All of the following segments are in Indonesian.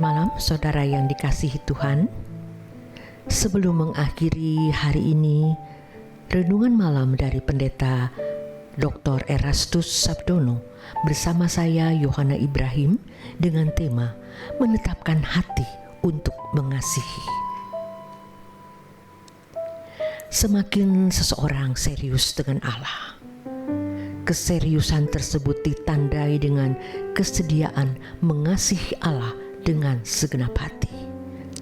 Selamat malam saudara yang dikasihi Tuhan. Sebelum mengakhiri hari ini, renungan malam dari Pendeta Dr. Erastus Sabdono bersama saya Yohana Ibrahim dengan tema menetapkan hati untuk mengasihi. Semakin seseorang serius dengan Allah, keseriusan tersebut ditandai dengan kesediaan mengasihi Allah dengan segenap hati,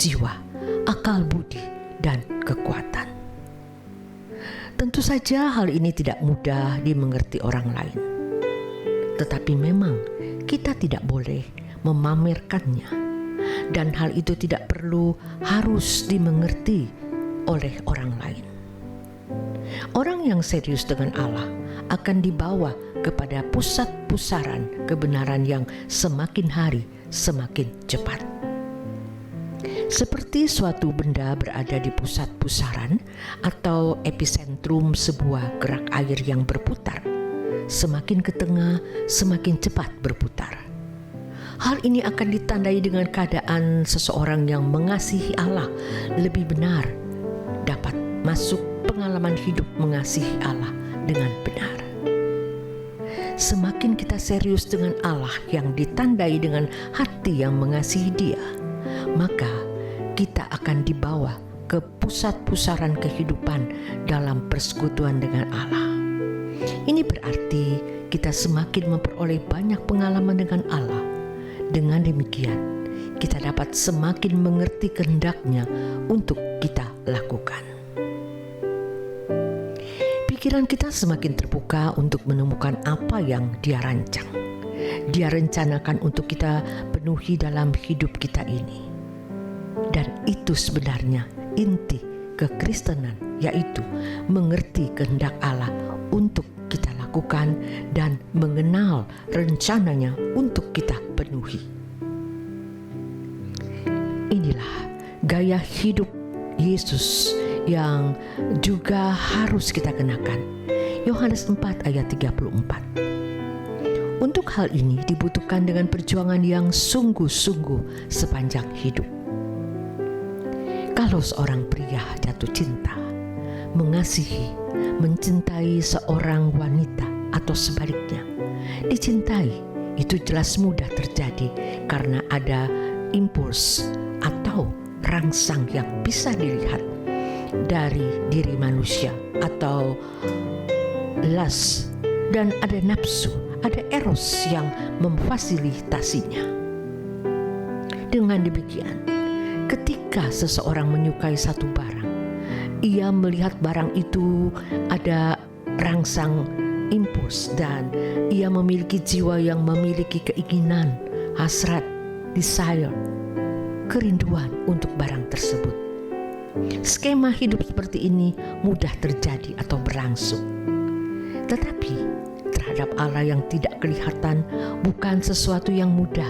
jiwa, akal budi, dan kekuatan. Tentu saja hal ini tidak mudah dimengerti orang lain. Tetapi memang kita tidak boleh memamerkannya. Dan hal itu tidak perlu harus dimengerti oleh orang lain. Orang yang serius dengan Allah akan dibawa kepada pusat pusaran kebenaran yang semakin hari semakin cepat. Seperti suatu benda berada di pusat pusaran atau epicentrum sebuah gerak air yang berputar, semakin ke tengah semakin cepat berputar. Hal ini akan ditandai dengan keadaan seseorang yang mengasihi Allah lebih benar dapat masuk pengalaman hidup mengasihi Allah dengan benar. Semakin kita serius dengan Allah yang ditandai dengan hati yang mengasihi Dia, maka kita akan dibawa ke pusat pusaran kehidupan dalam persekutuan dengan Allah. Ini berarti kita semakin memperoleh banyak pengalaman dengan Allah. Dengan demikian, kita dapat semakin mengerti kehendak-Nya untuk kita lakukan. Pikiran kita semakin terbuka untuk menemukan apa yang Dia rancang. Dia rencanakan untuk kita penuhi dalam hidup kita ini. Dan itu sebenarnya inti kekristenan, yaitu mengerti kehendak Allah untuk kita lakukan dan mengenal rencananya untuk kita penuhi. Inilah gaya hidup Yesus yang juga harus kita kenakan. Yohanes 4 ayat 34. Untuk hal ini dibutuhkan dengan perjuangan yang sungguh-sungguh sepanjang hidup. Kalau seorang pria jatuh cinta, mengasihi, mencintai seorang wanita atau sebaliknya, dicintai, itu jelas mudah terjadi karena ada impuls atau rangsang yang bisa dilihat dari diri manusia atau lust, dan ada nafsu, ada eros yang memfasilitasinya. Dengan demikian, ketika seseorang menyukai satu barang, ia melihat barang itu ada rangsang impuls dan ia memiliki jiwa yang memiliki keinginan, hasrat, desire, kerinduan untuk barang tersebut. Skema hidup seperti ini mudah terjadi atau berlangsung. Tetapi terhadap Allah yang tidak kelihatan bukan sesuatu yang mudah,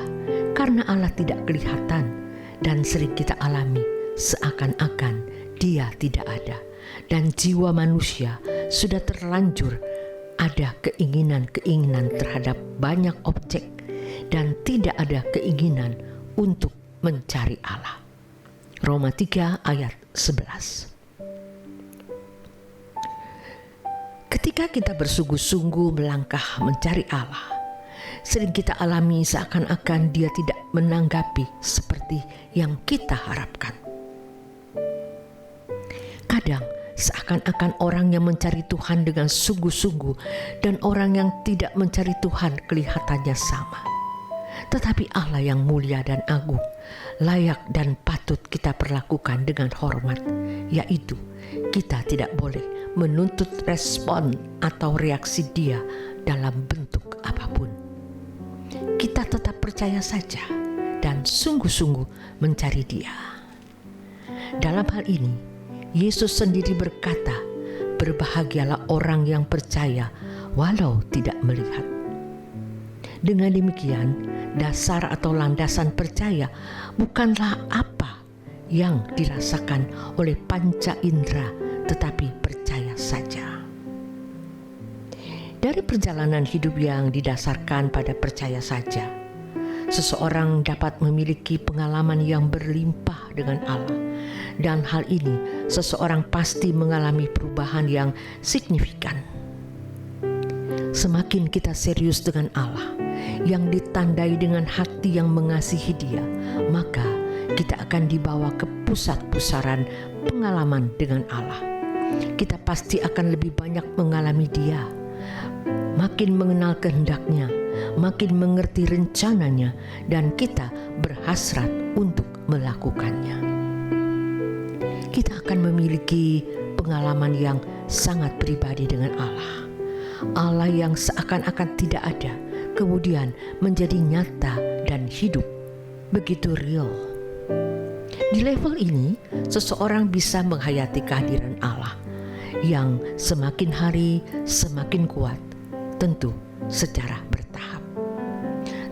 karena Allah tidak kelihatan dan sering kita alami seakan-akan Dia tidak ada. Dan jiwa manusia sudah terlanjur ada keinginan-keinginan terhadap banyak objek dan tidak ada keinginan untuk mencari Allah. Roma 3 ayat 11. Ketika kita bersungguh-sungguh melangkah mencari Allah, sering kita alami seakan-akan Dia tidak menanggapi seperti yang kita harapkan. Kadang seakan-akan orang yang mencari Tuhan dengan sungguh-sungguh dan orang yang tidak mencari Tuhan kelihatannya sama. Tetapi Allah yang mulia dan agung, layak dan patut kita perlakukan dengan hormat, yaitu kita tidak boleh menuntut respon atau reaksi Dia dalam bentuk apapun. Kita tetap percaya saja dan sungguh-sungguh mencari Dia. Dalam hal ini, Yesus sendiri berkata, "Berbahagialah orang yang percaya walau tidak melihat." Dengan demikian, dasar atau landasan percaya bukanlah apa yang dirasakan oleh panca indera, tetapi percaya saja. Dari perjalanan hidup yang didasarkan pada percaya saja, seseorang dapat memiliki pengalaman yang berlimpah dengan Allah. Dan hal ini, seseorang pasti mengalami perubahan yang signifikan. Semakin kita serius dengan Allah, yang ditandai dengan hati yang mengasihi Dia, maka kita akan dibawa ke pusat pusaran pengalaman dengan Allah. Kita pasti akan lebih banyak mengalami Dia, makin mengenal kehendak-Nya, makin mengerti rencananya, dan kita berhasrat untuk melakukannya. Kita akan memiliki pengalaman yang sangat pribadi dengan Allah. Allah yang seakan-akan tidak ada, kemudian menjadi nyata dan hidup, begitu real. Di level ini, seseorang bisa menghayati kehadiran Allah yang semakin hari semakin kuat, tentu secara bertahap.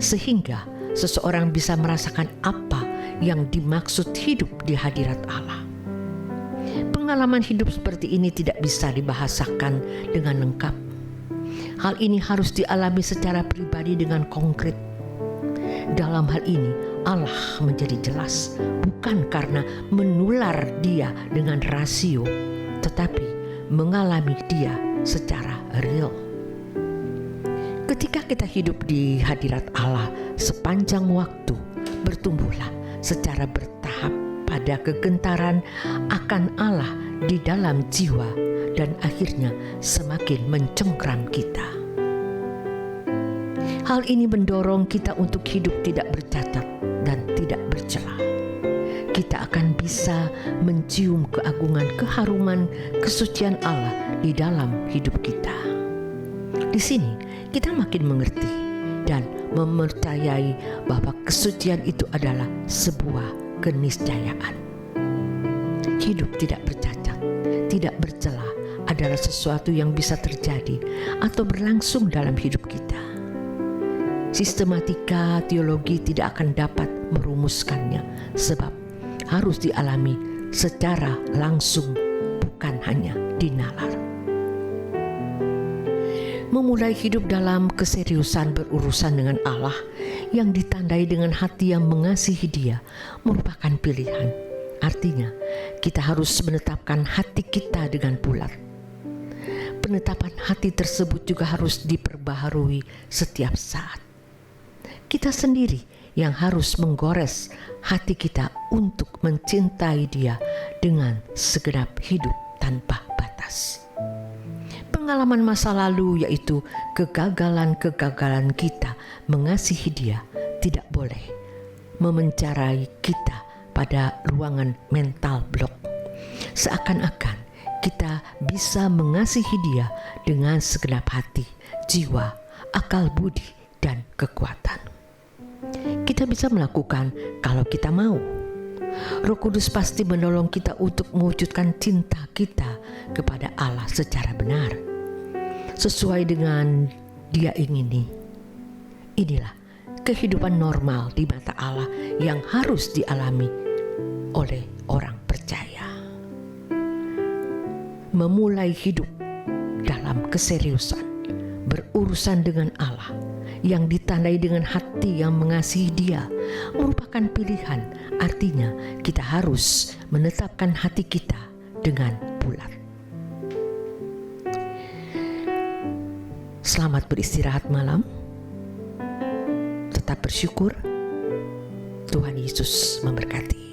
Sehingga seseorang bisa merasakan apa yang dimaksud hidup di hadirat Allah. Pengalaman hidup seperti ini tidak bisa dibahasakan dengan lengkap. Hal ini harus dialami secara pribadi dengan konkret. Dalam hal ini, Allah menjadi jelas, bukan karena menular Dia dengan rasio, tetapi mengalami Dia secara real. Ketika kita hidup di hadirat Allah sepanjang waktu, bertumbuhlah secara bertahap pada kegentaran akan Allah di dalam jiwa, dan akhirnya semakin mencengkram kita. Hal ini mendorong kita untuk hidup tidak bercacat dan tidak bercela. Kita akan bisa mencium keagungan, keharuman, kesucian Allah di dalam hidup kita. Di sini kita makin mengerti dan mempercayai bahwa kesucian itu adalah sebuah keniscayaan. Hidup tidak bercacat, tidak bercela adalah sesuatu yang bisa terjadi atau berlangsung dalam hidup kita. Sistematika teologi tidak akan dapat merumuskannya, sebab harus dialami secara langsung, bukan hanya dinalar. Memulai hidup dalam keseriusan berurusan dengan Allah yang ditandai dengan hati yang mengasihi Dia merupakan pilihan. Artinya, kita harus menetapkan hati kita dengan bulat. Penetapan hati tersebut juga harus diperbaharui setiap saat. Kita sendiri yang harus menggores hati kita untuk mencintai Dia dengan segenap hidup tanpa batas. Pengalaman masa lalu, yaitu kegagalan-kegagalan kita mengasihi Dia, tidak boleh memencarai kita pada ruangan mental block. Seakan-akan kita bisa mengasihi Dia dengan segenap hati, jiwa, akal budi, dan kekuatan. Kita bisa melakukan kalau kita mau. Roh Kudus pasti menolong kita untuk mewujudkan cinta kita kepada Allah secara benar, sesuai dengan Dia ingini. Inilah kehidupan normal di mata Allah yang harus dialami oleh orang percaya. Memulai hidup dalam keseriusan, berurusan dengan Allah yang ditandai dengan hati yang mengasihi Dia merupakan pilihan. Artinya kita harus menetapkan hati kita dengan bulat. Selamat beristirahat malam. Tetap bersyukur. Tuhan Yesus memberkati.